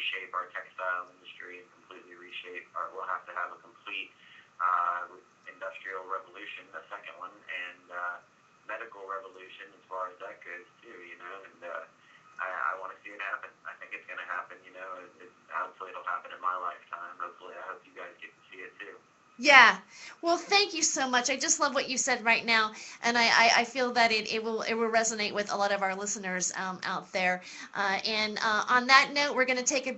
reshape our textile industry and completely reshape our. We'll have to have a complete industrial revolution, a second one, and medical revolution as far as that goes too. And I want to see it happen. I think it's going to happen. Hopefully it'll happen in my lifetime. Hopefully, I hope you guys get to see it too. Yeah. Well, thank you so much. I just love what you said right now, and I feel that it will resonate with a lot of our listeners out there. And on that note, we're going to take a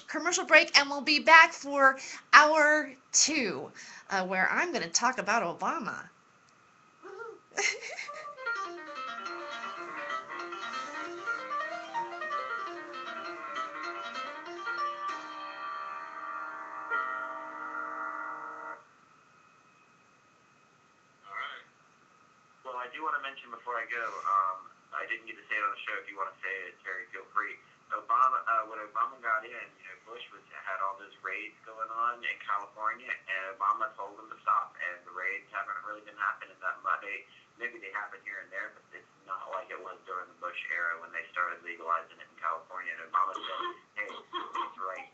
commercial break, and we'll be back for hour 2, where I'm going to talk about Obama. Well, I do want to mention before I go, I didn't get to say it on the show. If you want to say it, Terry, feel free. When Obama got in, Bush had all those raids going on in California, and Obama told them to stop. And the raids haven't really been happening that much. Maybe they happen here and there, but it's not like it was during the Bush era when they started legalizing it in California. And Obama said, "Hey, it's right."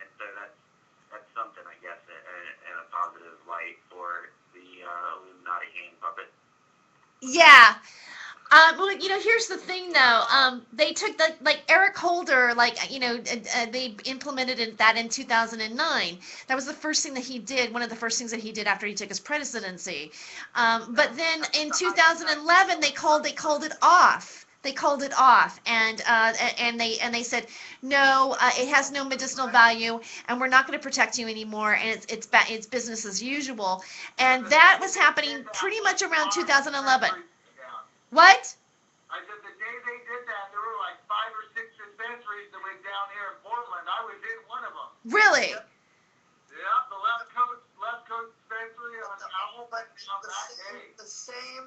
And so that's something, I guess, in a positive light for the Illuminati hand puppet. Yeah. Well, here's the thing, though. They took Eric Holder, they implemented that in 2009. That was the first thing that he did, one of the first things that he did after he took his presidency. But then in 2011, they called it off. They called it off, and they said, no, it has no medicinal value, and we're not going to protect you anymore, and it's business as usual. And that was happening pretty much around 2011. What? I said the day they did that, there were like 5 or 6 dispensaries that went down here in Portland. I was in one of them. Really? Yep, the left coast dispensary on Apple. The same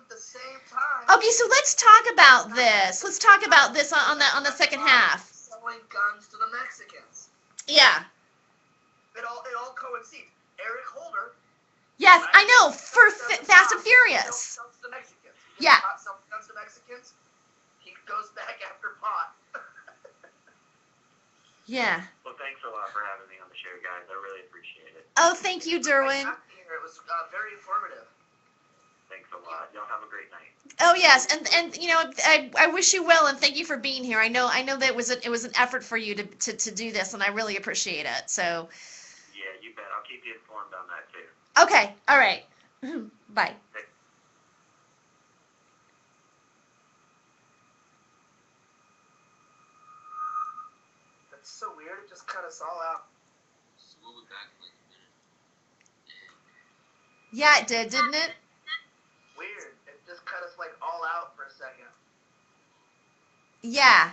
time. Okay, so let's talk about this. Let's talk about this on the second half. Selling guns to the Mexicans. Yeah. It all coincides. Eric Holder. Yes, I know. For Fast and Furious. Sells to Mexicans. Yeah. Sells guns to Mexicans. He goes back after pot. Yeah. Well, thanks a lot for having me on the show, guys. I really appreciate it. Oh, thank you, Derwin. It was very informative. Thanks a lot. Y'all have a great night. Oh yes, and I wish you well, and thank you for being here. I know that it was an effort for you to do this, and I really appreciate it. So. Yeah, you bet. I'll keep you informed on that too. Okay. All right. Bye. That's so weird. It just cut us all out. So we'll be back in like a minute. Yeah, it did, didn't it? Weird. It just cut us like all out for a second. Yeah.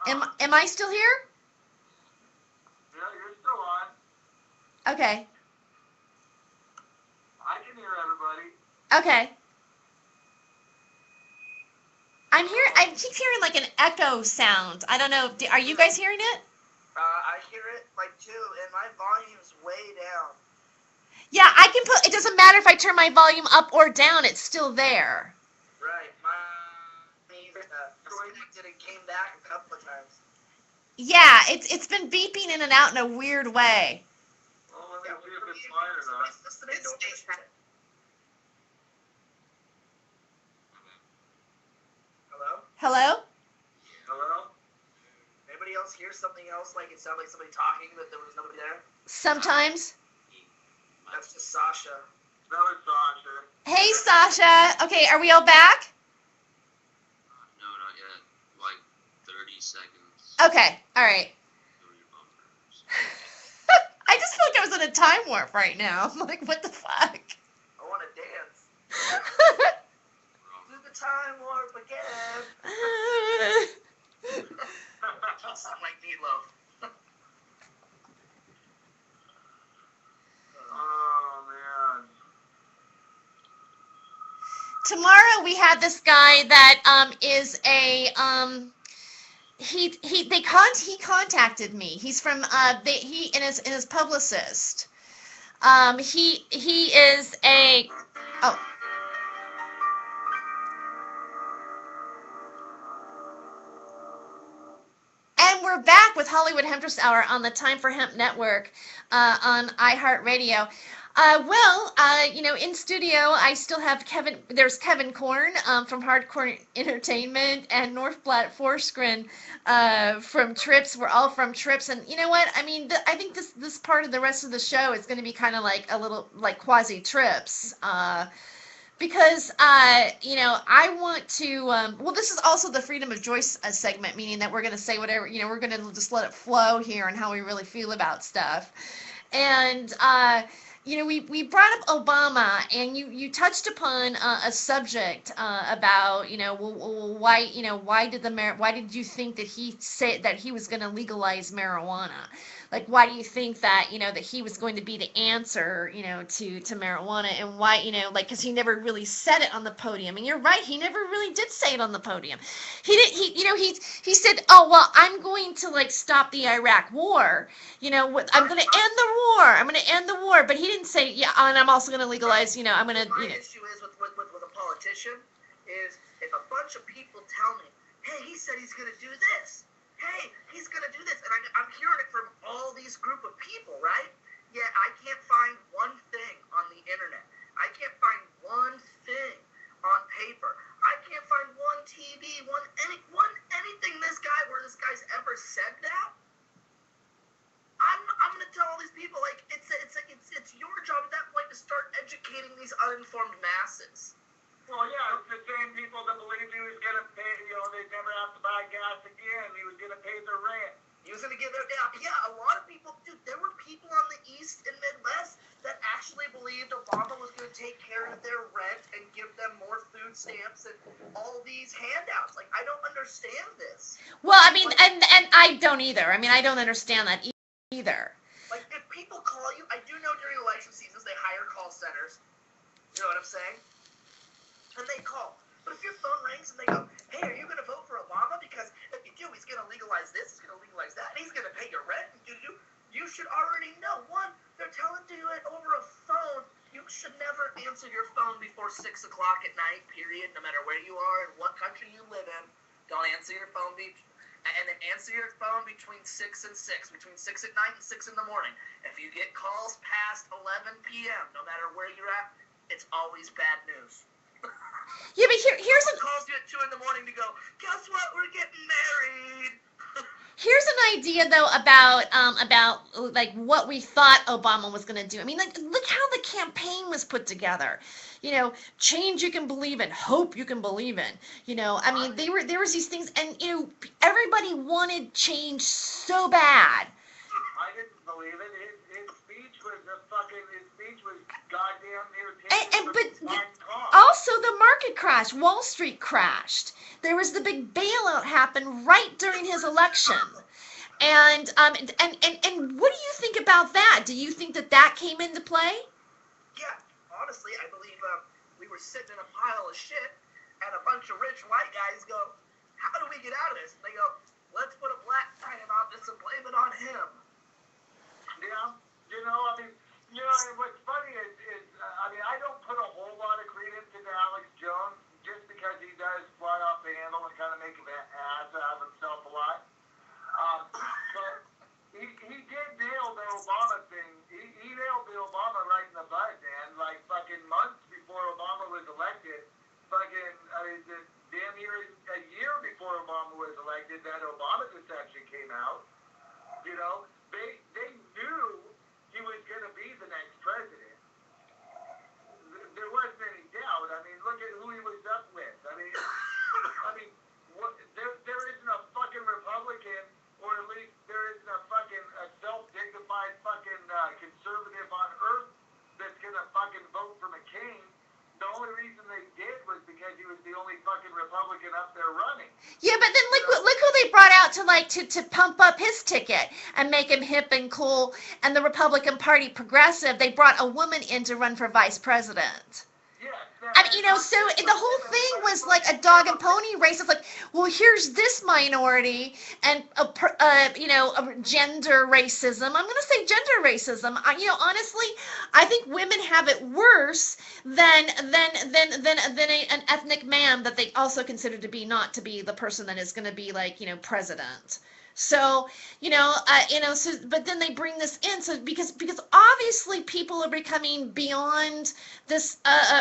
Am I still here? Yeah, you're still on. Okay. I can hear everybody. Okay. I keep hearing like an echo sound. I don't know. Are you guys hearing it? I hear it like too, and my volume's way down. Yeah, it doesn't matter if I turn my volume up or down, it's still there. Right. Mine disconnected and came back a couple of times. Yeah, it's been beeping in and out in a weird way. Well, let me see if it's mine or not. Hello? Hello? Hello? Anybody else hear something else? Like it sounded like somebody talking, but there was nobody there? Sometimes. That's just Sasha. That was Sasha. Hey, Sasha. Okay, are we all back? No, not yet. Like 30 seconds. Okay, all right. Go to your bumpers. I just feel like I was in a time warp right now. I'm like, what the fuck? I want to dance. Do the time warp again. Sound like Meatloaf. Oh, man. Tomorrow we have this guy that is a he contacted me. He's from he and his publicist. He is a oh. we're back with Hollywood Hemptress Hour on the Time for Hemp Network on iHeartRadio. In studio, I still have Kevin. There's Kevin Korn from Hardcore Entertainment and North Platte Forsgren from Trips. We're all from Trips, and you know what? I mean, I think this part of the rest of the show is going to be kind of like a little like quasi Trips. Because I want to. This is also the Freedom of Choice segment, meaning that we're going to say whatever. We're going to just let it flow here and how we really feel about stuff. And we brought up Obama, and you touched upon a subject about why did you think that he said that he was going to legalize marijuana? Like, why do you think that that he was going to be the answer to marijuana, and why because he never really said it on the podium? And you're right, he never really did say it on the podium. He said, oh well, I'm going to stop the Iraq war. I'm going to end the war. I'm going to end the war. But he didn't say, yeah, and I'm also going to legalize, I'm going to, My issue is with a politician is if a bunch of people tell me, hey, he said he's going to do this. Hey, he's going to do this. And I'm hearing it from all these group of people, right? Yet I can't find one thing on the internet. I can't find one thing on paper. I can't find one TV, anything this guy's ever said that. I'm going to tell all these people, it's your job at that point to start educating these uninformed masses. Well, yeah, it's the same people that believed he was going to pay, they'd never have to buy gas again. He was going to pay their rent. He was going to give their, a lot of people, dude, there were people on the East and Midwest that actually believed Obama was going to take care of their rent and give them more food stamps and all these handouts. I don't understand this. Well, I mean, and I don't either. I mean, I don't understand that either. If people call you, I do know during election seasons they hire call centers. You know what I'm saying? And they call. But if your phone rings and they go, hey, are you going to vote for Obama? Because if you do, he's going to legalize this, he's going to legalize that, and he's going to pay your rent. You should already know. One, they're telling you it over a phone. You should never answer your phone before 6 o'clock at night, period, no matter where you are and what country you live in. Don't answer your phone. And then answer your phone between 6 and 6, between 6 at night and 6 in the morning. If you get calls past 11 p.m., no matter where you're at, it's always bad news. Yeah, but here's calls you at 2 in the morning to go, guess what? We're getting married. Here's an idea though about what we thought Obama was going to do. I mean, look how the campaign was put together. Change you can believe in, hope you can believe in. I mean, there was these things, and everybody wanted change so bad. I didn't believe it. His speech was goddamn irritating. But also the market crashed. Wall Street crashed. There was the big bailout happen right during his election. And what do you think about that? Do you think that came into play? Yeah, honestly, I believe we were sitting in a pile of shit, and a bunch of rich white guys go, how do we get out of this? And they go, let's put a black guy on this and blame it on him. Yeah, and what's funny is I don't put a whole lot of credence into Alex Jones just because he does fly off the handle and kind of make an ass out of himself a lot. But he did nail the Obama thing. He nailed the Obama right in the butt, man. Fucking months before Obama was elected, damn near a year before Obama was elected, that Obama deception came out. They knew he was going to be the next president. There wasn't any doubt. I mean, look at who he was up with. There isn't a fucking Republican, or at least there isn't a self-dignified fucking conservative on earth that's going to fucking vote for McCain. The only reason they did was because he was the only fucking Republican up there running. Yeah, but then look who they brought out to pump up his ticket and make him hip and cool. And the Republican Party progressive, they brought a woman in to run for vice president. So the whole thing was like a dog and pony race. It's like, well, here's this minority and gender racism. I'm going to say gender racism. Honestly, I think women have it worse than an ethnic man that they also consider to be not to be the person that is going to be president. So, so, but then they bring this in, so because obviously people are becoming beyond this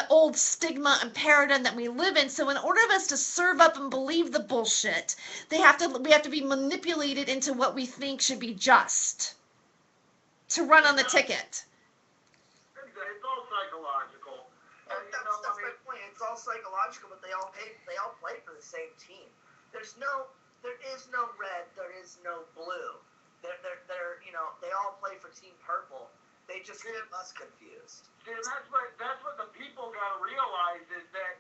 old stigma and paradigm that we live in. So in order of us to serve up and believe the bullshit, we have to be manipulated into what we think should be just to run on the ticket. It's all psychological. And, That's my point. It's all psychological, but they all play for the same team. There is no red, there is no blue. They all play for Team Purple. They just keep us confused. See, and that's what the people gotta realize is that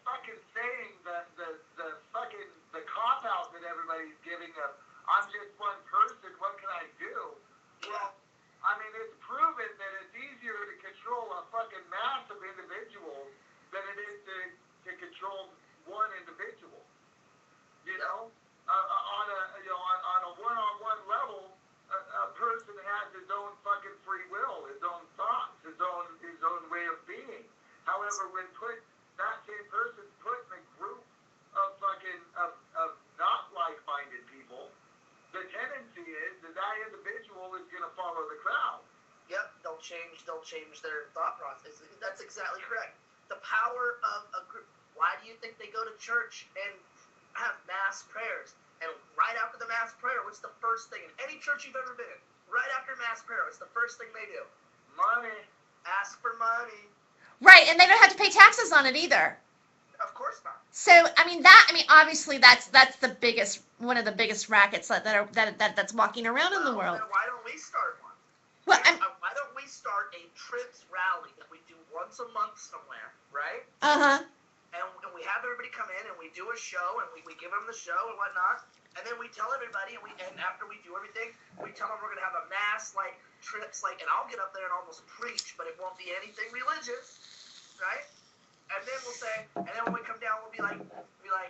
fucking saying, the fucking the cop out that everybody's giving of, I'm just one person, what can I do? Well, I mean, it's proven that it's easier to control a fucking mass of individuals than it is to control one individual. On a one-on-one level, a person has his own fucking free will, his own thoughts, his own way of being. However, when that same person put in a group of fucking of not like-minded people, the tendency is that individual is going to follow the crowd. Yep, they'll change their thought process. That's exactly correct. The power of a group. Why do you think they go to church and have mass prayers? And right after the mass prayer, what's the first thing in any church you've ever been in? Right after mass prayer, what's the first thing they do? Money. Ask for money. Right, and they don't have to pay taxes on it either. Of course not. So, obviously that's one of the biggest rackets that's walking around in the world. Then why don't we start one? Well, why don't we start a trips rally that we do once a month somewhere, right? Uh-huh. And we have everybody come in and we do a show and we give them the show and whatnot. And then we tell everybody and after we do everything, we tell them we're going to have a mass, trips, and I'll get up there and almost preach, but it won't be anything religious, right? And then we'll say, and then when we come down, we'll be like,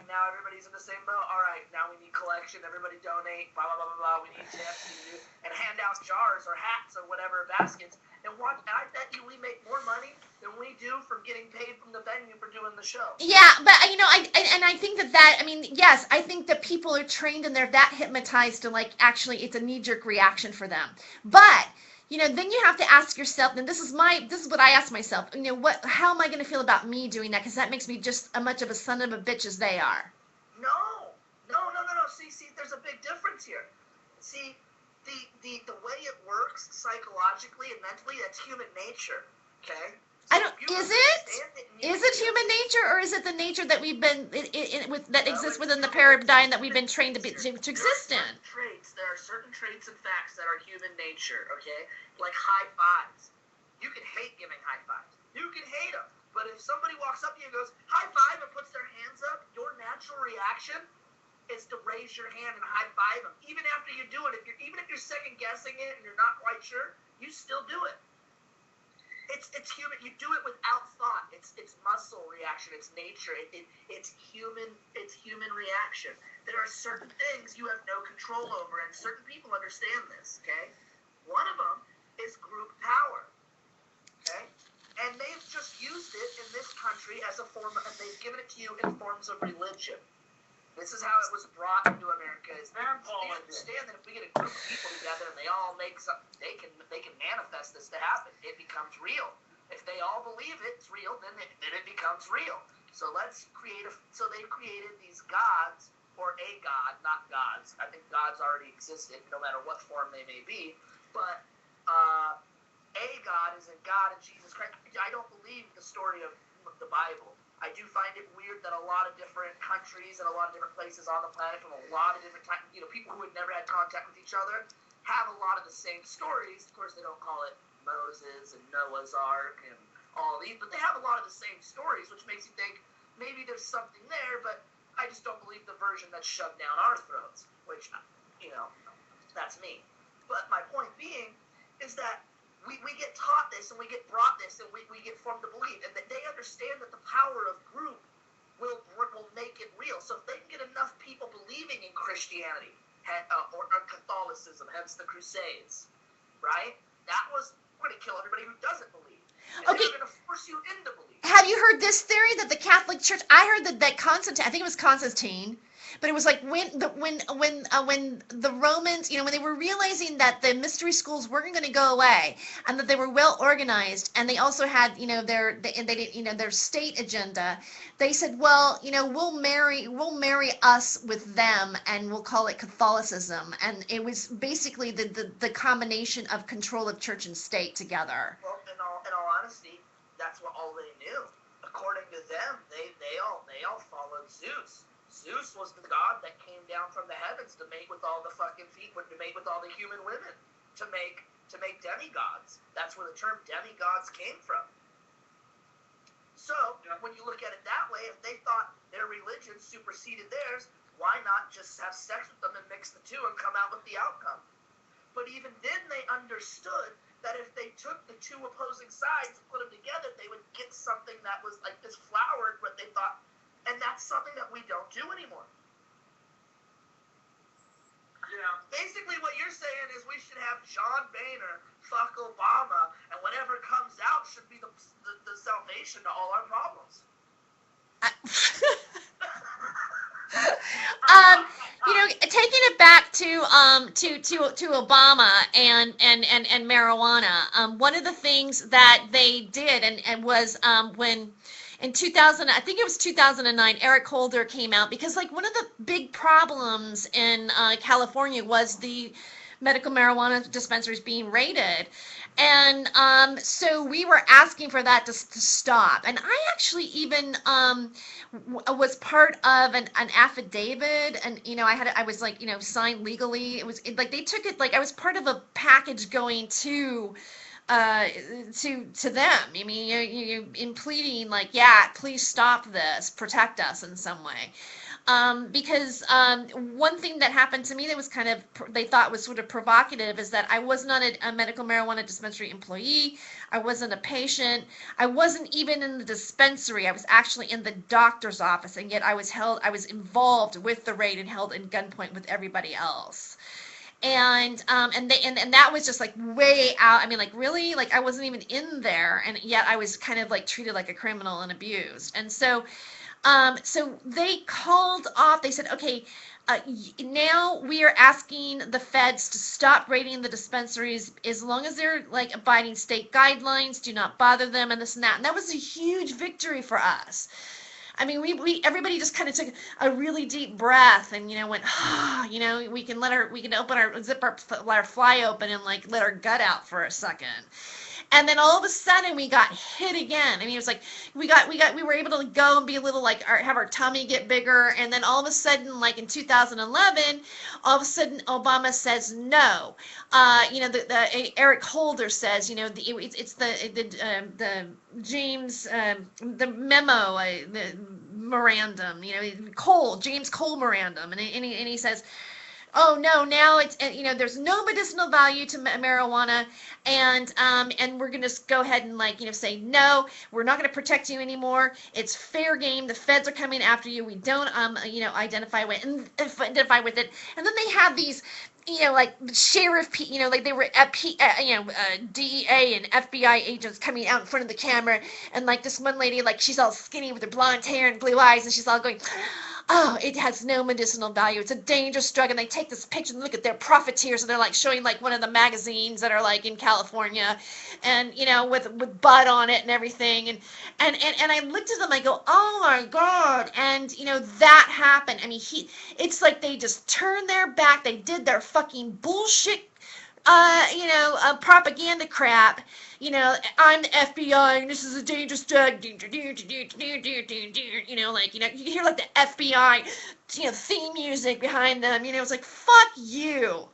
now everybody's in the same boat. All right, now we need collection. Everybody donate. Blah blah blah blah blah. We need tips. And hand out jars or hats or whatever, baskets. And I bet you we make more money than we do from getting paid from the venue for doing the show. Yeah, but I think yes, I think that people are trained and they're that hypnotized to actually it's a knee-jerk reaction for them. But then you have to ask yourself, and this is what I ask myself, how am I going to feel about me doing that? Because that makes me just as much of a son of a bitch as they are. No. See, there's a big difference here. See, the way it works psychologically and mentally, that's human nature, okay? Is it human nature, or is it the nature that we've been that exists within the paradigm that we've been trained to exist in? There are certain traits and facts that are human nature, okay? Like high fives. You can hate giving high fives. You can hate them. But if somebody walks up to you and goes, high five, and puts their hands up, your natural reaction is to raise your hand and high five them. Even after you do it, even if you're second guessing it and you're not quite sure, you still do it. It's human. You do it without thought. It's muscle reaction. It's nature. It's human reaction. There are certain things you have no control over, and certain people understand this. Okay, one of them is group power. Okay, and they've just used it in this country as a form, and they've given it to you in forms of religion. This is how it was brought into America. They understand that if we get a group of people together and they all make something, they can manifest this to happen. It becomes real. If they all believe it's real, then it becomes real. So so they created these gods, or a god, not gods. I think gods already existed, no matter what form they may be. But a god is a God in Jesus Christ. I don't believe the story of the Bible. I do find it weird that a lot of different countries and a lot of different places on the planet from a lot of different people who had never had contact with each other have a lot of the same stories. Of course, they don't call it Moses and Noah's Ark and all these, but they have a lot of the same stories, which makes you think maybe there's something there, but I just don't believe the version that's shoved down our throats, which, that's me. But my point being is that we get taught this and we get brought this and we get formed to believe, and that they understand that the power of group will make it real. So if they can get enough people believing in Christianity or Catholicism, hence the Crusades, right? We're going to kill everybody who doesn't believe. And Okay. they're going to force you into belief. Have you heard this theory that the Catholic Church? I heard that Constantine, I think it was Constantine, But it was like when the Romans, when they were realizing that the mystery schools weren't going to go away, and that they were well organized, and they also had their state agenda. They said, well, we'll marry us with them, and we'll call it Catholicism. And it was basically the combination of control of church and state together. Well, in all honesty, that's what all they knew. According to them, they all followed Zeus. Zeus was the god that came down from the heavens to mate with all the fucking to mate with all the human women, to make demigods. That's where the term demigods came from. So, when you look at it that way, if they thought their religion superseded theirs, why not just have sex with them and mix the two and come out with the outcome? But even then, they understood that if they took the two opposing sides and put them together, they would get something that was like this flowered, what they thought, and that's something that we don't do anymore. Yeah. Basically, what you're saying is we should have John Boehner fuck Obama, and whatever comes out should be the salvation to all our problems. Taking it back to Obama and marijuana. One of the things that they did and was when in 2000, I think it was 2009, Eric Holder came out because one of the big problems in California was the medical marijuana dispensaries being raided. And so we were asking for that to stop. And I actually even was part of an affidavit, and I was signed legally. It was they took it I was part of a package going to them. I mean, you in pleading please stop this, protect us in some way. Because one thing that happened to me that was kind of, they thought was sort of provocative, is that I was not a medical marijuana dispensary employee. I wasn't a patient. I wasn't even in the dispensary. I was actually in the doctor's office, and yet I was involved with the raid and held in gunpoint with everybody else. And that was just way out. I mean, really, I wasn't even in there, and yet I was kind of treated like a criminal and abused. And so they called off. They said, okay, now we are asking the feds to stop raiding the dispensaries as long as they're abiding state guidelines. Do not bother them, and this and that. And that was a huge victory for us. I mean, everybody just kind of took a really deep breath and went, we can zip our fly open and let our gut out for a second. And then all of a sudden we got hit again. I mean, it was we were able to go and be a little have our tummy get bigger. And then all of a sudden, in 2011, all of a sudden Obama says no. The Eric Holder says, it's the James, the memo, the memorandum, James Cole memorandum. And he says, oh no, now it's there's no medicinal value to marijuana, and we're gonna just go ahead and say no, we're not gonna protect you anymore. It's fair game. The feds are coming after you. We don't identify with it. And then they have these sheriff, they were DEA and FBI agents coming out in front of the camera, and this one lady, she's all skinny with her blonde hair and blue eyes, and she's all going, oh, it has no medicinal value. It's a dangerous drug. And they take this picture and look at their profiteers, and they're showing one of the magazines that are in California, and with bud on it and everything. And I looked at them. I go, oh my God. And that happened. I mean, it's they just turned their back. They did their fucking bullshit propaganda crap. I'm the FBI and this is a dangerous drug. You can hear the FBI, theme music behind them. It's fuck you.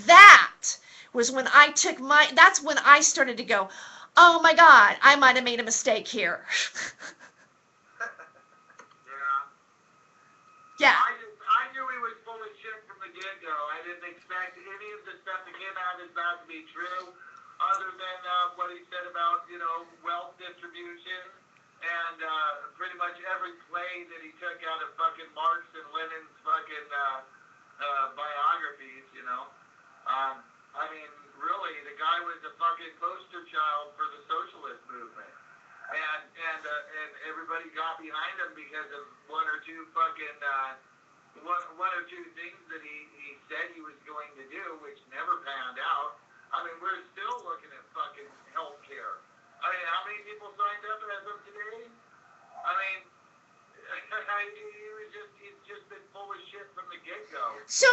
That was when that's when I started to go, oh my God, I might have made a mistake here. Yeah. I knew he was full of shit from the get-go. I didn't expect any of the stuff that came out of his mouth to be true, other than what he said about, wealth distribution and pretty much every play that he took out of fucking Marx and Lenin's fucking biographies, I mean, really, the guy was a fucking poster child for the socialist movement. And everybody got behind him because of one or two fucking one or two things that he said he was going to do, which never panned out. I mean, we're still looking at fucking healthcare. I mean, how many people signed up as of today? I mean, he's just been full of shit from the get-go. So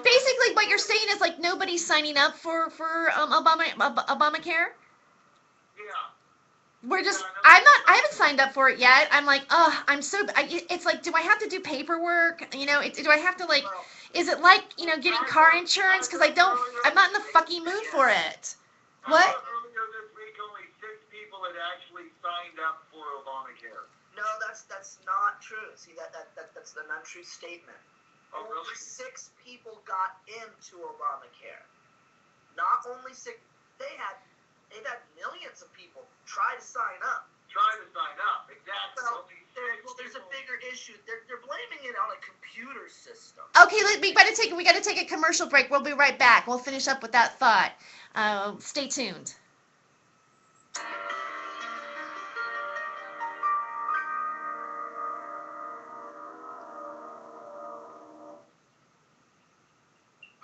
basically, what you're saying is like nobody's signing up for Obamacare. Yeah. We're just, I haven't signed up for it yet. I'm like, oh, it's like, do I have to do paperwork? You know, do I have to like, is it like, you know, getting car insurance? Because I'm not in the fucking mood for it. What? Earlier this week, only 6 people had actually signed up for Obamacare. No, that's not true. See, that's an untrue statement. Oh, really? Only 6 people got into Obamacare. Not only 6, they've had millions of people try to sign up. Exactly. Well, there's a bigger issue. They're blaming it on a computer system. Okay, we gotta take a commercial break. We'll be right back. We'll finish up with that thought. Stay tuned.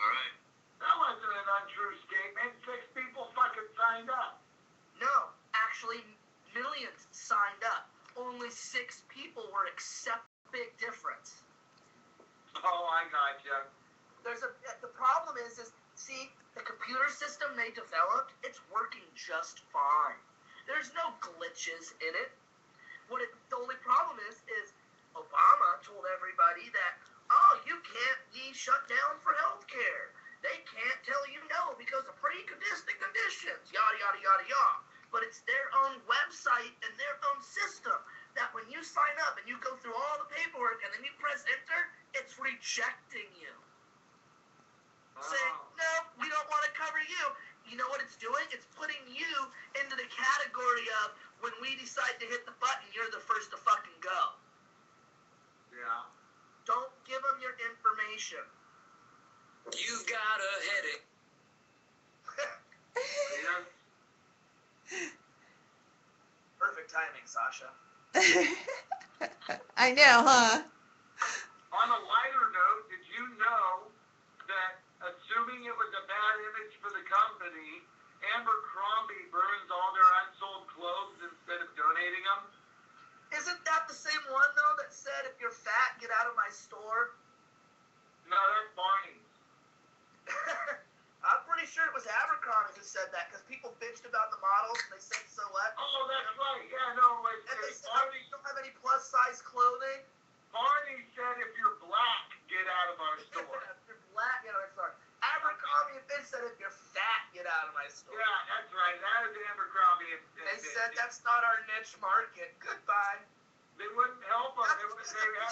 Alright. That wasn't an untrue statement. 6 people fucking signed up. No, actually, millions signed up. Only 6 people were accepted. Big difference. Oh, I gotcha. The problem is see, the computer system they developed, it's working just fine. There's no glitches in it. The only problem is Obama told everybody that, oh, you can't be shut down for healthcare. They can't tell you no because of pre-existing conditions, yada, yada, yada, yada. But it's their own website and their own system that when you sign up and you go through all the paperwork and then you press enter, it's rejecting you. Saying, no, we don't want to cover you. You know what it's doing? It's putting you into the category of when we decide to hit the button, you're the first to fucking go. Yeah. Don't give them your information. You got a headache. Yeah. Perfect timing, Sasha. I know, huh? On a lighter note, did you know that assuming it was a bad image for the company, Abercrombie burns all their unsold clothes instead of donating them? Isn't that the same one, though, that said, if you're fat, get out of my store? No, that's Barney's. I'm pretty sure it was Abercrombie who said that, because people bitched about the models, and they said, so what? Oh, that's right. Yeah, no, And they said, Barney, you don't have any plus-size clothing? Barney said if you're black, get out of our store. If you're black, get out of my store. Abercrombie and Fitch said, if you're fat, get out of my store. Yeah, that's right. That is Abercrombie. They said, that's not our niche market. Goodbye. They wouldn't help them. They had a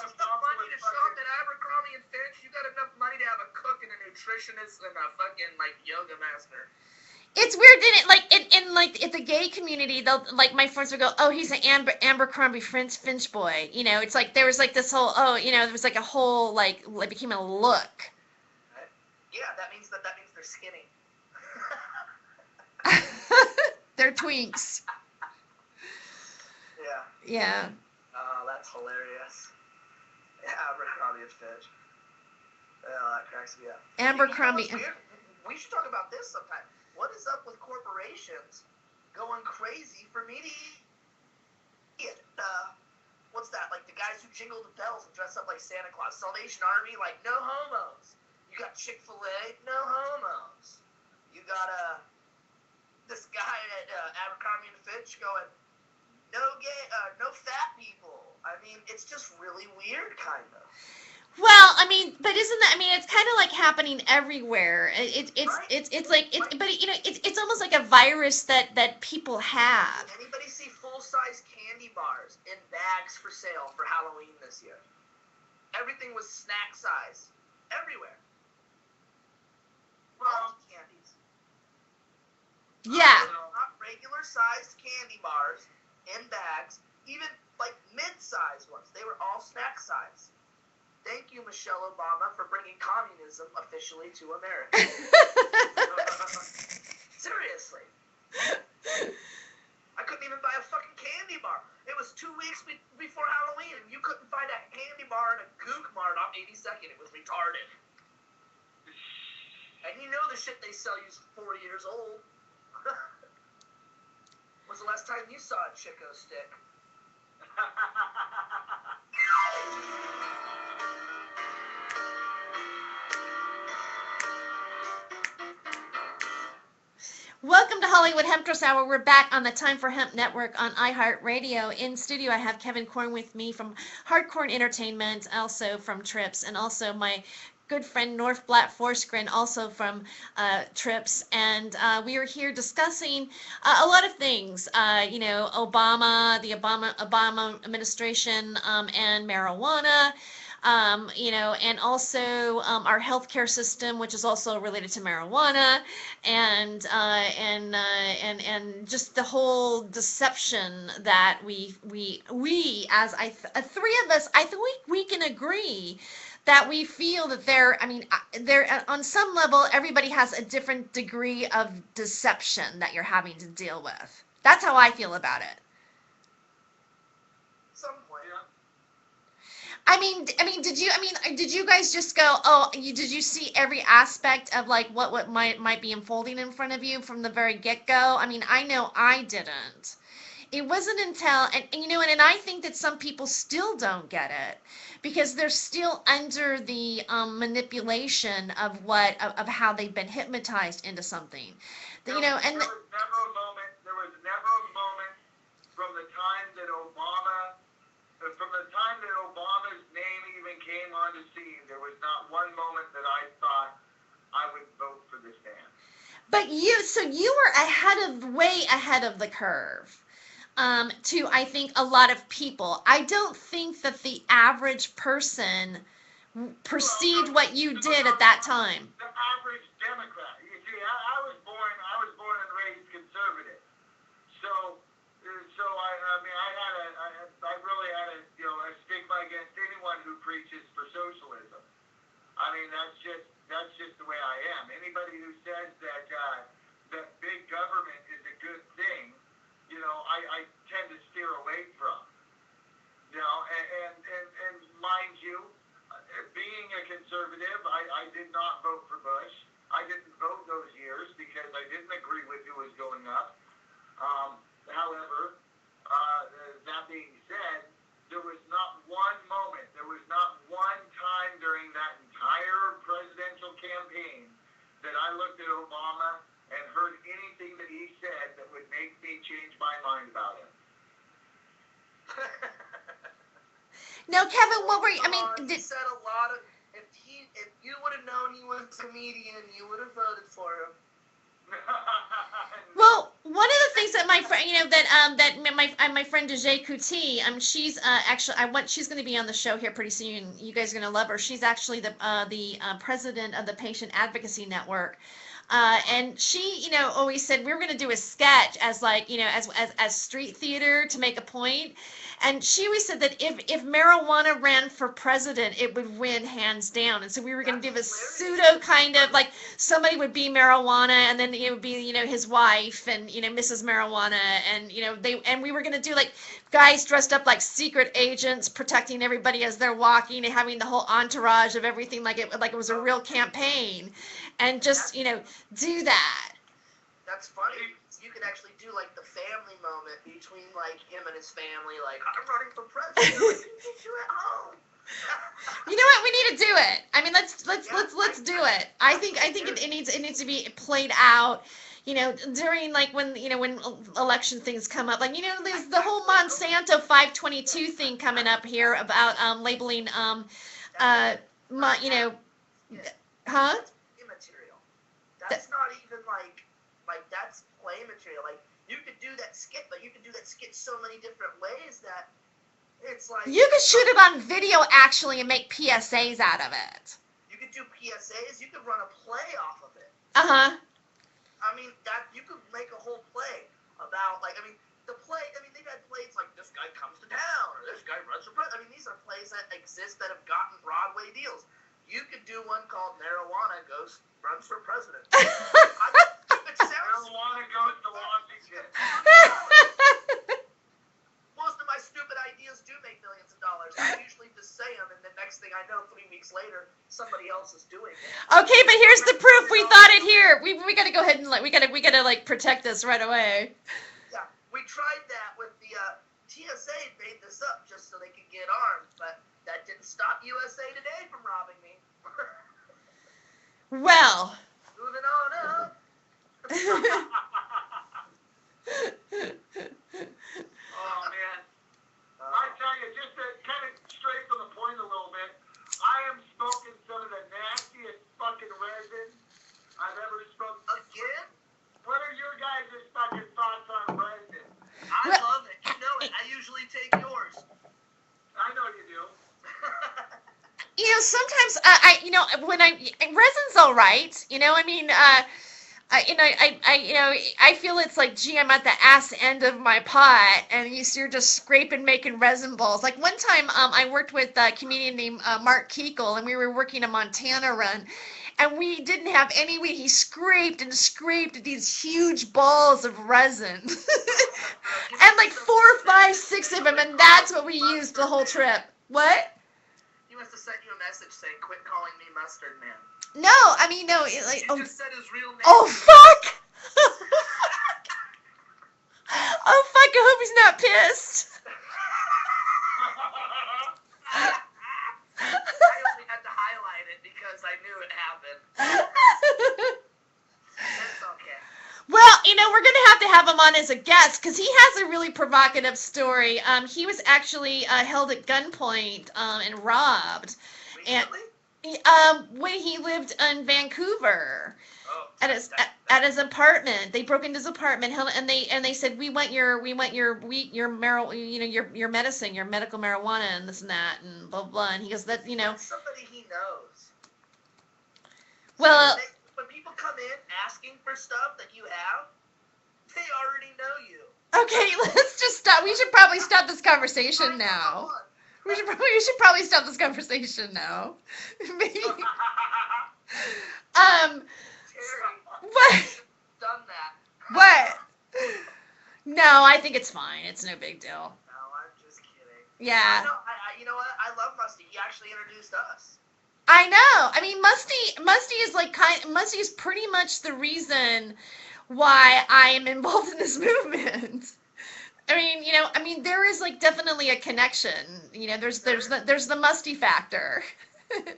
enough problem money with to shop at Abercrombie and Fitch. You got enough money to have a cook and a nutritionist and a fucking like yoga master. It's weird, didn't it? Like in the gay community, they'll like my friends would go, "Oh, he's an Abercrombie Finch boy." You know, it's like there was like this whole there was like a whole like it became a look. Yeah, that means they're skinny. They're twinks. Yeah. Yeah. Oh, that's hilarious. Yeah, Abercrombie and Fitch. Yeah, that cracks me up. Abercrombie. You know what's weird? We should talk about this sometime. What is up with corporations going crazy for media? What's that? Like the guys who jingle the bells and dress up like Santa Claus. Salvation Army, like no homos. You got Chick-fil-A, no homos. You got this guy at Abercrombie and Fitch going, no fat people. I mean, it's just really weird, kind of. Well, I mean, but isn't that? I mean, it's kind of like happening everywhere. It's like but you know, it's almost like a virus that people have. Did anybody see full-size candy bars in bags for sale for Halloween this year? Everything was snack size, everywhere. All candies. Yeah. Not regular-sized candy bars in bags, even like mid-sized ones. They were all snack size. Thank you, Michelle Obama, for bringing communism officially to America. Seriously. I couldn't even buy a fucking candy bar. It was 2 weeks before Halloween, and you couldn't find a candy bar in a Gook Mart on out 82nd. It was retarded. And you know the shit they sell you's 4 years old. When's the last time you saw a Chico stick? Welcome to Hollywood Hemptress Hour. We're back on the Time for Hemp Network on iHeartRadio. In studio, I have Kevin Korn with me from Hardcore Entertainment, also from Trips, and also my good friend North Blatt Forsgren, also from Trips. And we are here discussing a lot of things. Obama, the Obama administration, and marijuana. And also our healthcare system, which is also related to marijuana, and just the whole deception that we as three of us, I think we can agree that we feel that there on some level everybody has a different degree of deception that you're having to deal with. That's how I feel about it. Some point. Yeah. Did you guys just go, did you see every aspect of like what might be unfolding in front of you from the very get-go? I mean, I know I didn't. It wasn't until, and I think that some people still don't get it because they're still under the manipulation of how they've been hypnotized into something. There was never a moment from the time that Obama's name even came on the scene, there was not one moment that I thought I would vote for this man. But you were way ahead of the curve. To, I think, a lot of people. I don't think that the average person perceived what you did at that time. The average Democrat. You see, I was born and raised conservative. So I really had a stigma against anyone who preaches for socialism. I mean, that's just the way I am. Anybody who says that big government is a good thing, I tend to steer away from. And mind you, being a conservative, I did not vote for Bush. I didn't vote those years because I didn't agree with who was going up. However, that being said, there was not one moment, there was not one time during that entire presidential campaign that I looked at Obama and heard anything that he said that would make me change my mind about him. Now, Kevin, what were you, he said a lot of, if you would have known he was a comedian, you would have voted for him. Well, one of the things that my friend, my friend Dejay Kuti, she's she's going to be on the show here pretty soon. You guys are going to love her. She's actually the president of the Patient Advocacy Network. And she, always said we were going to do a sketch as as street theater to make a point. And she always said that if marijuana ran for president, it would win hands down. And so we were going to do a pseudo kind of like somebody would be marijuana, and then it would be his wife and Mrs. Marijuana, and we were going to do like guys dressed up like secret agents protecting everybody as they're walking and having the whole entourage of everything like it was a real campaign, and just do that. That's funny. You could actually do like the family moment between like him and his family, like I'm running for president. Like, you do it home. You know what? We need to do it. I mean, let's do it. I think it needs to be played out. During like when election things come up, like there's the whole Monsanto 522 thing coming up here about labeling That's immaterial. That's not even like that's play material. Like you could do that skit, but you could do that skit so many different ways that it's like you could shoot it on video actually and make PSAs out of it. You could do PSAs. You could run a play off of it. I mean, that you could make a whole play about the play. I mean, they've had plays like this guy comes to town or this guy runs for president. I mean, these are plays that exist that have gotten Broadway deals. You could do one called Marijuana Runs for President. Marijuana goes to Washington. Most of my stupid ideas do make millions of dollars. I usually just say them, and the next thing I know 3 weeks later somebody else is doing it. Okay, but here's the proof. We thought it here. We gotta go ahead and we gotta like protect this right away. Yeah, we tried that with the TSA made this up just so they could get armed, but that didn't stop USA Today from robbing me. Well. Moving on up. Oh, man. I tell you, just to kind of stray from the point a little bit, I am smoking some of the nastiest fucking resin I've ever smoked. Again? What are your guys' fucking thoughts on resin? I Well- love it. You know it. I usually take yours. I know you do. You know, sometimes resin's all right. You know, I mean, I feel it's like, gee, I'm at the ass end of my pot, and you're just scraping, making resin balls. Like one time, I worked with a comedian named Mark Keekle, and we were working a Montana run, and we didn't have any weed. He scraped and scraped these huge balls of resin, and like 4, 5, 6 of them, and that's what we used the whole trip. What? He must have sent you a message saying, "Quit calling me Mustard Man." No, I mean, no. He just said his real name. Oh, fuck! Oh, fuck, I hope he's not pissed. I only had to highlight it because I knew it happened. It's okay. Well, we're going to have him on as a guest because he has a really provocative story. He was actually held at gunpoint and robbed. Recently? When he lived in Vancouver. Oh, At his apartment, they broke into his apartment, and they said, we want your weed, your marijuana, your medicine, your medical marijuana, and this and that, and blah blah. And he goes, that That's somebody he knows. well, When people come in asking for stuff that you have, they already know you. okay, let's just stop. We should probably stop this conversation now. We should probably stop this conversation now. Maybe. Terry, What? done that. What? No, I think it's fine. It's no big deal. No, I'm just kidding. Yeah. No, you know what? I love Musty. He actually introduced us. I know. I mean, Musty is like Musty is pretty much the reason why I am involved in this movement. I mean, there is like definitely a connection. There's the Musty factor. I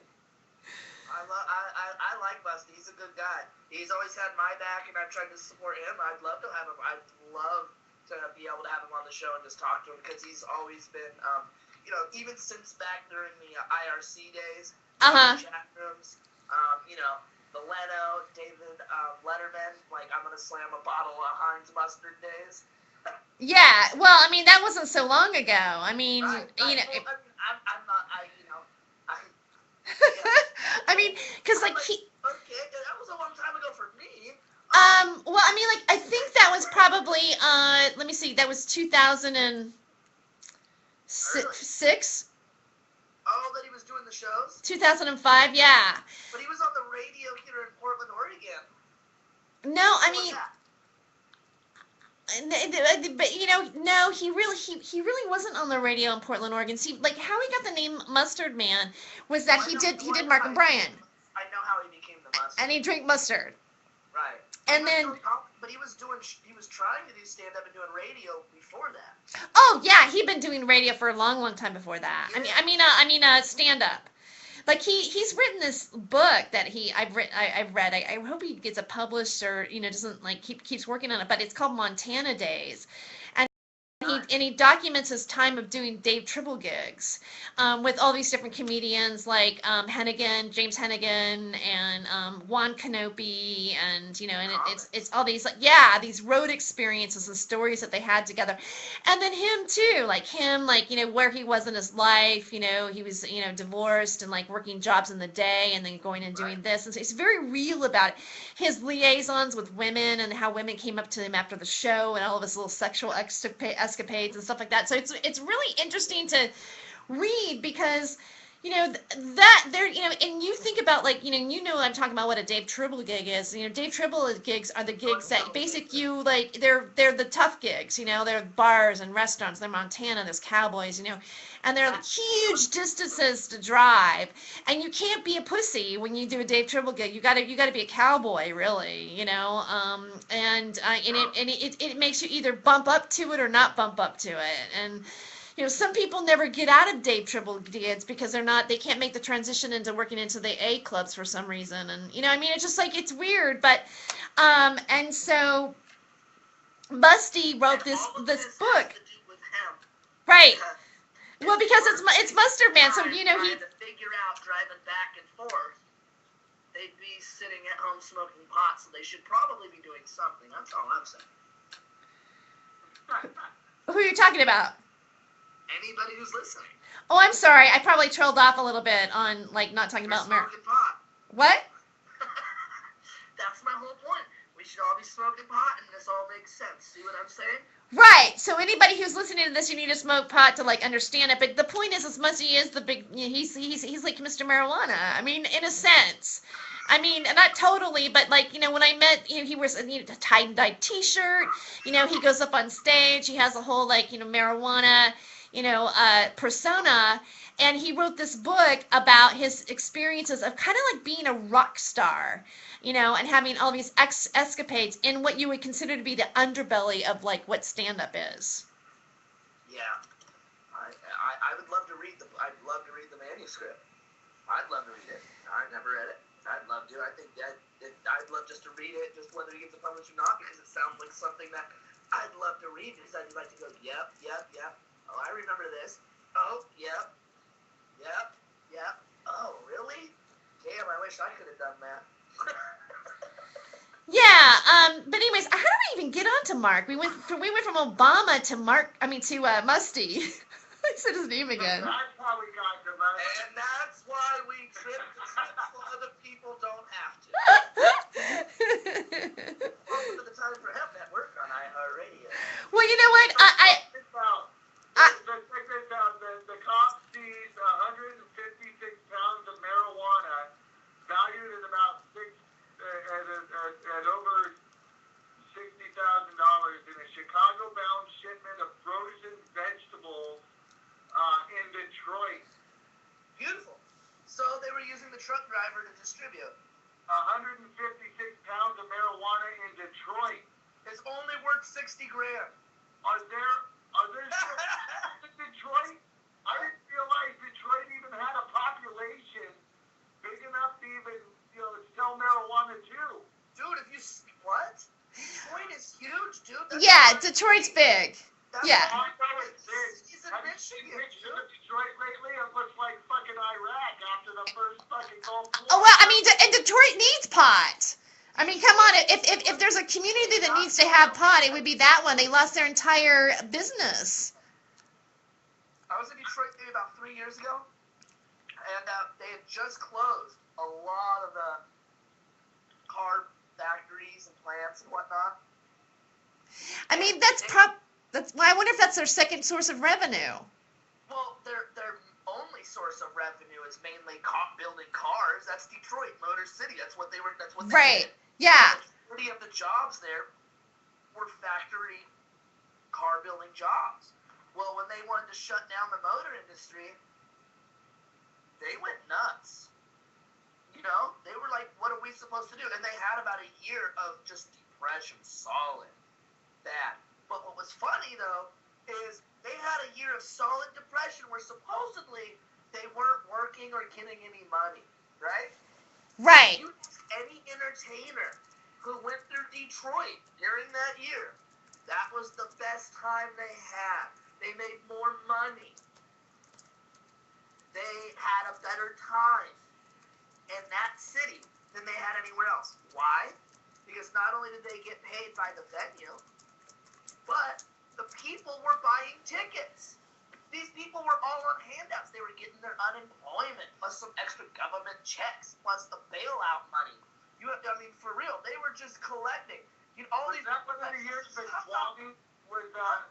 like Musty. He's a good guy. He's always had my back, and I've tried to support him. I'd love to have him. I'd love to be able to have him on the show and just talk to him because he's always been, even since back during the IRC days, chat rooms, the Leno, David Letterman, like I'm gonna slam a bottle of Heinz mustard days. Yeah. Well, I mean, that wasn't so long ago. I mean, Right. you know. I'm not. I mean, because like he. Okay, that was a long time ago for me. Well, I mean, like I think that was probably let me see, that was 2006, Oh, that he was doing the shows? 2005, yeah. But he was on the radio here in Portland, Oregon. No, I What was mean, that? but no, he really wasn't on the radio in Portland, Oregon. See, like how he got the name Mustard Man was that he did Mark and Brian, I know how he became the mustard. and he drank mustard, Right. and then. But he was trying to do stand-up and doing radio before that. Oh yeah, he'd been doing radio for a long time before that. I mean, stand up. Like he's written this book that I've read. I hope he gets it published or doesn't like keeps working on it. But it's called Montana Days, and he documents his time of doing Dave Tribble gigs with all these different comedians like James Hennigan, and Juan Canopy, and it's all these these road experiences and stories that they had together, and then him too, like where he was in his life. He was divorced and like working jobs in the day and then going and doing this, and so he's very real about it. His liaisons with women and how women came up to him after the show and all of his little sexual escapades and stuff like that. So it's really interesting to read because You know, that there, you know, and you think about like, you know, I'm talking about what a Dave Tribble gig is. You know, Dave Tribble gigs are the gigs that basic you like. They're the tough gigs. You know, they're bars and restaurants. They're Montana. There's cowboys. You know, and they're huge distances to drive. And you can't be a pussy when you do a Dave Tribble gig. You gotta be a cowboy, really. You know, and it makes you either bump up to it or not bump up to it. And you know, some people never get out of Dave Tribble gigs because they can't make the transition into working into the A clubs for some reason. And, you know, I mean, it's just like, it's weird. But, and so Musty wrote this book. Has to do with hemp. Right. Well, because it's Mustard Man. So, you know, trying to figure out driving back and forth, they'd be sitting at home smoking pot, so they should probably be doing something. That's all I'm saying. Who are you talking about? Anybody who's listening. Oh, I'm sorry. I probably trailed off a little bit on, like, not talking about smoking pot. What? That's my whole point. We should all be smoking pot, and this all makes sense. See what I'm saying? Right. So anybody who's listening to this, you need to smoke pot to like understand it. But the point is Musty is the big. You know, he's like Mr. Marijuana. I mean, in a sense. I mean, not totally, but like, you know, when I met, you know, he wears a tie and dye T-shirt. You know, he goes up on stage. He has a whole like, you know, marijuana, you know, persona. And he wrote this book about his experiences of kind of like being a rock star, you know, and having all these escapades in what you would consider to be the underbelly of like what stand-up is. Yeah, I would love to read I'd love to read the manuscript. I'd love to read it. I've never read it. I'd love to. I think I'd love just to read it, just whether he gets it published or not, because it sounds like something that I'd love to read, because I'd like to go, yep. Oh, I remember this. Oh, yep. Oh, really? Damn, I wish I could have done that. Yeah, but anyways, how did we even get on to Mark? We went from Obama to Musty. I said his name again. That's how we got to Musty. And that's why we trip so other people don't have to. Welcome to the Time for Hemp Network on iHeartRadio. Well, you know what? Check this out. The cop sees 156 pounds of marijuana valued at about at over $60,000 in a Chicago-bound shipment of frozen vegetables in Detroit. Beautiful. So they were using the truck driver to distribute. 156 pounds of marijuana in Detroit. It's only worth $60,000. Are there in Detroit? I didn't realize Detroit even had a population big enough to even, you know, sell marijuana too. Dude, what? Detroit is huge, dude. Yeah, Detroit's big. Yeah. I know it's big. He's in Have you seen Michigan, pictures dude. of Detroit lately? It looks like fucking Iraq after the first fucking Gulf War. Oh well, I mean, and Detroit needs pot. I mean, come on. If there's a community that needs to have pot, it would be that one. They lost their entire business. I was in Detroit maybe about 3 years ago, and they had just closed a lot of the car factories and plants and whatnot. I mean, that's well, I wonder if that's their second source of revenue. Well, their only source of revenue is mainly building cars. That's Detroit, Motor City. That's what they Right. did. Yeah. The majority of the jobs there were factory car building jobs. Well, when they wanted to shut down the motor industry, they went nuts. You know, they were like, what are we supposed to do? And they had about a year of just depression, solid, bad. But what was funny, though, is they had a year of solid depression where supposedly they weren't working or getting any money, right? Right. Any entertainer who went through Detroit during that year, that was the best time they had. They made more money. They had a better time in that city than they had anywhere else. Why? Because not only did they get paid by the venue, but the people were buying tickets. These people were all on handouts. They were getting their unemployment, plus some extra government checks, plus the bailout money. I mean, for real, they were just collecting. You know, all Was these. that one of the years that Swami was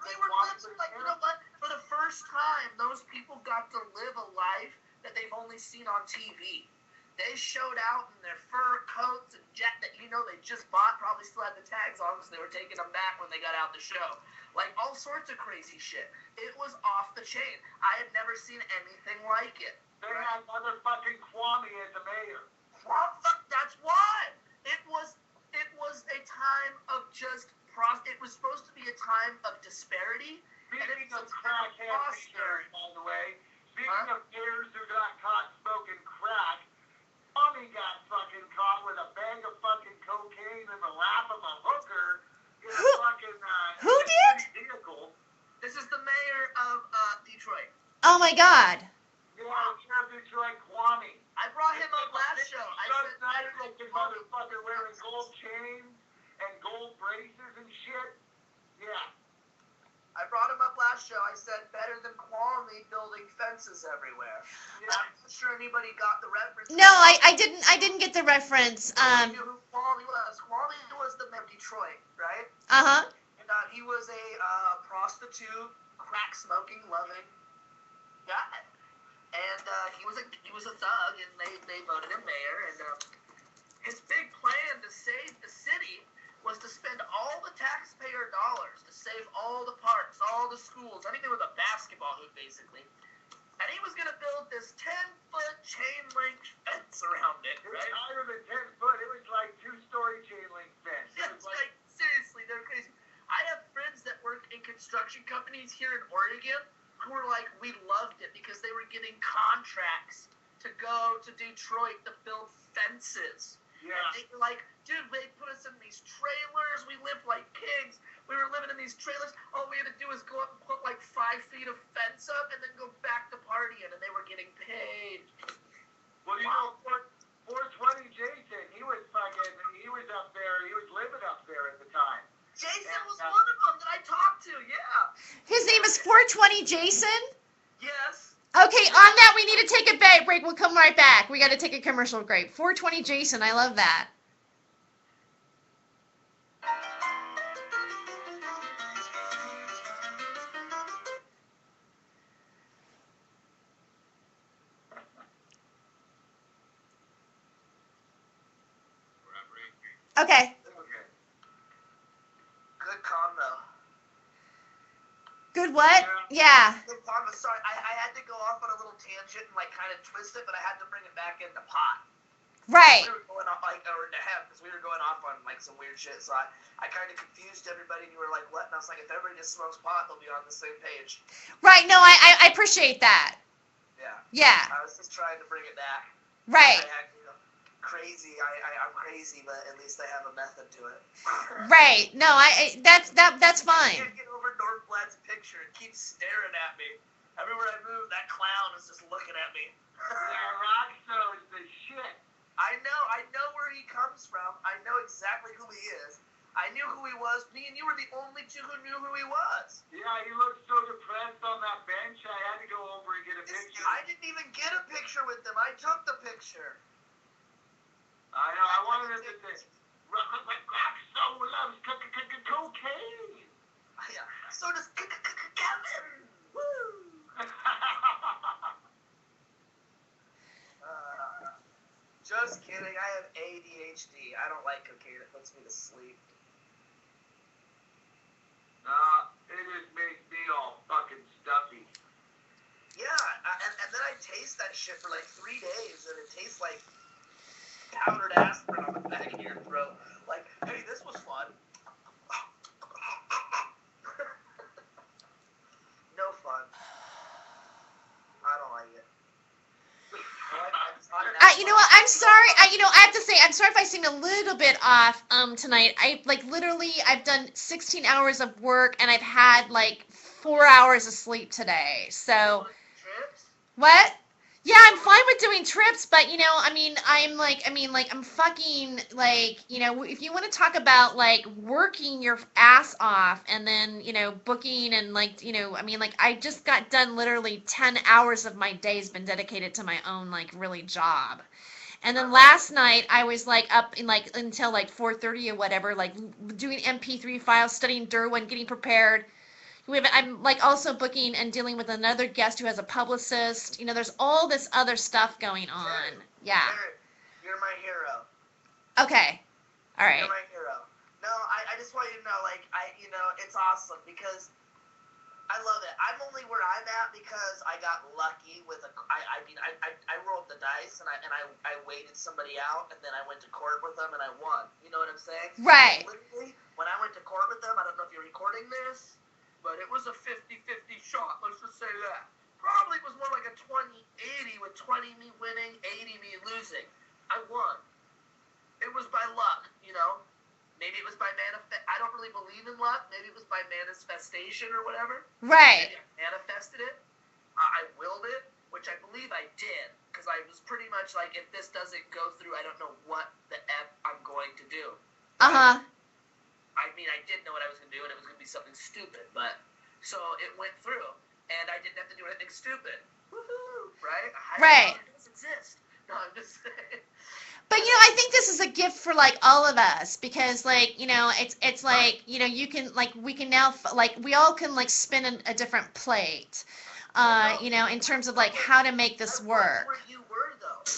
They were living, like, you know what? For the first time, those people got to live a life that that they've only seen on TV. They showed out in their fur coats and that they just bought, probably still had the tags on because they were taking them back when they got out the show. Like all sorts of crazy shit. It was off the chain. I had never seen anything like it. They had motherfucking Kwame as the mayor. That's why. It was a time of just it was supposed to be a time of disparity. Speaking of crackhead mayors, by the way, speaking of mayors who got caught smoking crack, Tommy got fucking caught with a bag of fucking cocaine in the lap of a hooker in a fucking Who did? vehicle. This is the mayor of Detroit. Oh my God. Yeah, mayor of Detroit, Kwame. I brought him up last show. I said, looking motherfucker wearing gold chains and gold braces and shit. Yeah. I brought him up last show. I said, better than Kwame building fences everywhere. Yeah. I'm not sure anybody got the reference. No, I didn't get the reference. You knew who Kwame was. Kwame was the mayor of Detroit, right? Uh-huh. And he was a prostitute, crack smoking, loving guy. And he was a thug, and they voted him mayor. And his big plan to save the city was to spend all the taxpayer dollars to save all the parks, all the schools, anything with a basketball hoop, basically. And he was going to build this 10-foot chain link fence around it, right? It was higher than 10 foot. It was like 2-story chain link fence. Yeah, it's like, seriously, they're crazy. I have friends that work in construction companies here in Oregon who were like, we loved it because they were getting contracts to go to Detroit to build fences. Yeah. And they were like, dude, they put us in these trailers. We lived like kings. We were living in these trailers. All we had to do was go up and put like 5 feet of fence up and then go back to partying. And they were getting paid. Well, you know, 420 Jason, he was up there. He was living up there at the time. Jason was one of them that I talked to, yeah. His name is 420 Jason? Yes. Okay, on that, we need to take a break. We'll come right back. We got to take a commercial break. 420 Jason, I love that. Okay. Good combo. Good what? Yeah. Good combo. Sorry, I had to go off on a little tangent and like kind of twist it, but I had to bring it back into pot. Right. We were going off or into hemp because we were going off on like some weird shit. So I kind of confused everybody, and you were like, "What?" And I was like, "If everybody just smokes pot, they'll be on the same page." Right. No, I appreciate that. Yeah. Yeah. I was just trying to bring it back. Right. Crazy. I'm crazy, but at least I have a method to it. Right. No, that's fine. I can't get over Northblad's picture. It keeps staring at me. Everywhere I move, that clown is just looking at me. Yeah, Roxo is the shit. I know where he comes from. I know exactly who he is. I knew who he was. Me and you were the only two who knew who he was. Yeah, he looked so depressed on that bench. I had to go over and get a picture. I didn't even get a picture with him. I took the picture. I know. I wanted him to say, Roxo loves cocaine. Yeah. So does Kevin. Woo. Just kidding. I have ADHD. I don't like cocaine. It puts me to sleep. It just makes me all fucking stuffy. Yeah, and then I taste that shit for like 3 days, and it tastes like powdered aspirin on the back of your throat. Like, hey, this was fun. No fun. I don't like it. You know what? I'm sorry. I have to say, I'm sorry if I seem a little bit off tonight. I've done 16 hours of work and I've had like 4 hours of sleep today. So, what? Yeah, I'm fine with doing trips, but I'm fucking like, if you want to talk about like working your ass off and then, booking and I just got done literally 10 hours of my day's been dedicated to my own like really job. And then last night I was like up in like until like 4:30 or whatever, like doing MP3 files, studying Derwin, getting prepared. I'm like also booking and dealing with another guest who has a publicist. You know, there's all this other stuff going on. Yeah. Jared, you're my hero. Okay. All right. You're my hero. No, I just want you to know, like, it's awesome because I love it. I'm only where I'm at because I got lucky with I rolled the dice and I waited somebody out and then I went to court with them and I won. You know what I'm saying? Right. Literally, when I went to court with them, I don't know if you're recording this, but it was a 50-50 shot. Let's just say that. Probably was more like a 20-80 with 20 me winning, 80 me losing. I won. It was by luck, you know? Maybe it was by I don't really believe in luck. Maybe it was by manifestation or whatever. Right. Maybe I manifested it. I willed it, which I believe I did. Because I was pretty much like, if this doesn't go through, I don't know what the F I'm going to do. Uh-huh. I mean, I did know what I was going to do, and it was going to be something stupid. But, so it went through, and I didn't have to do anything stupid. Woohoo! Right? Right. It does exist. No, I'm just saying. But you know, I think this is a gift for like all of us because like, you know, it's like, you know, you can like we can now like we all can like spin a different plate. You know, in terms of like how to make this work. Where you were though.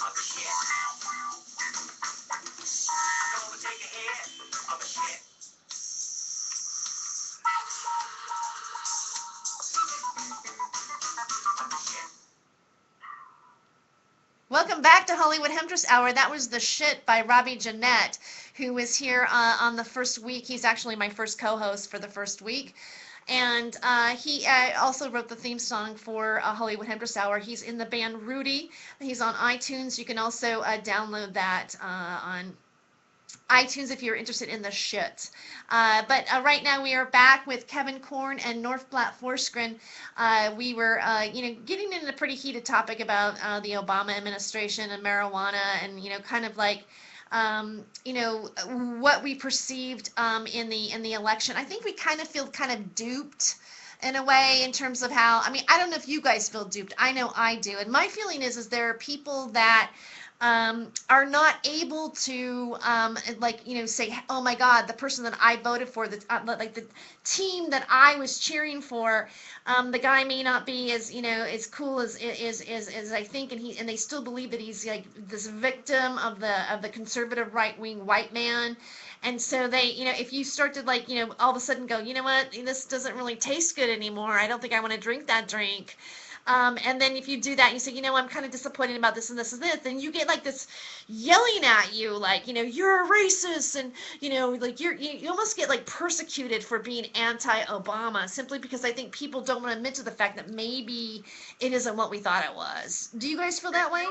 Welcome back to Hollywood Hemptress Hour. That was The Shit by Robbie Jeanette, who was here on the first week. He's actually my first co-host for the first week. And he also wrote the theme song for Hollywood Hemptress Hour. He's in the band Rudy. He's on iTunes. You can also download that on iTunes if you're interested in the shit. But right now we are back with Kevin Korn and North Platte Forsgren. We were, you know, getting into a pretty heated topic about the Obama administration and marijuana and, you know, kind of like, you know, what we perceived in the election. I think we kind of feel kind of duped in a way in terms of how, I mean, I don't know if you guys feel duped. I know I do. And my feeling is there are people that are not able to like, you know, say, oh my God, the person that I voted for, like the team that I was cheering for, the guy may not be as, you know, as cool as I think, and they still believe that he's like this victim of the conservative right-wing white man. And so they, you know, if you start to like, you know, all of a sudden go, you know what, this doesn't really taste good anymore. I don't think I want to drink that drink. And then if you do that, you say, you know, I'm kind of disappointed about this and this and this, then you get like this yelling at you, like, you know, you're a racist, and, you know, like you almost get like persecuted for being anti-Obama simply because I think people don't want to admit to the fact that maybe it isn't what we thought it was. Do you guys feel that way?